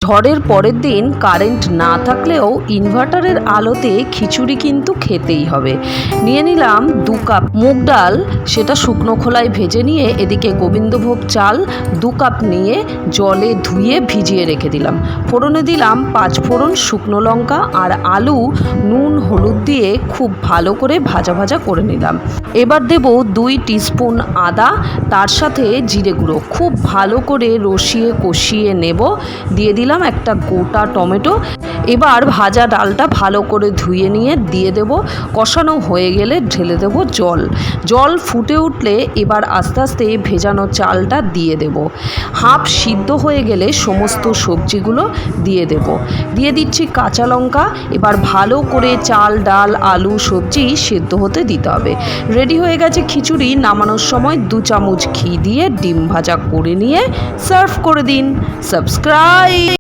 ঝড়ের পরের দিন কারেন্ট না থাকলেও ইনভার্টারের আলোতে খিচুড়ি কিন্তু খেতেই হবে। নিয়ে নিলাম 2 কাপ মুগ ডাল, সেটা শুকনো খোলায় ভেজে নিয়ে এদিকে গোবিন্দভোগ চাল 2 কাপ নিয়ে জলে ধুয়ে ভিজিয়ে রেখে দিলাম। ফোড়নে দিলাম 5 ফোড়ন, শুকনো লঙ্কা আর আলু নুন হলুদ দিয়ে খুব ভালো করে ভাজা ভাজা করে নিলাম। এবার দেব 2 টিস্পুন আদা, তার সাথে জিরে গুঁড়ো, খুব ভালো করে রসিয়ে কষিয়ে নেব। দিয়ে দিলাম একটা গোটা টমেটো। এবার ভাজা ডালটা ভালো করে ধুয়ে নিয়ে দিয়ে দেব। কষানো হয়ে গেলে ঢেলে দেব জল ফুটে উঠলে এবার আস্তে আস্তে ভেজানো চালটা দিয়ে দেব। হাফ সিদ্ধ হয়ে গেলে সমস্ত সবজিগুলো দিয়ে দেব। দিয়ে দিচ্ছি কাঁচা লঙ্কা। এবার ভালো করে চাল ডাল আলু সবজি সেদ্ধ হতে দিতে হবে। রেডি হয়ে গেছে খিচুড়ি। নামানোর সময় 2 চামচ ঘি দিয়ে ডিম ভাজা করে নিয়ে সার্ভ করে দিন। সাবস্ক্রাইব।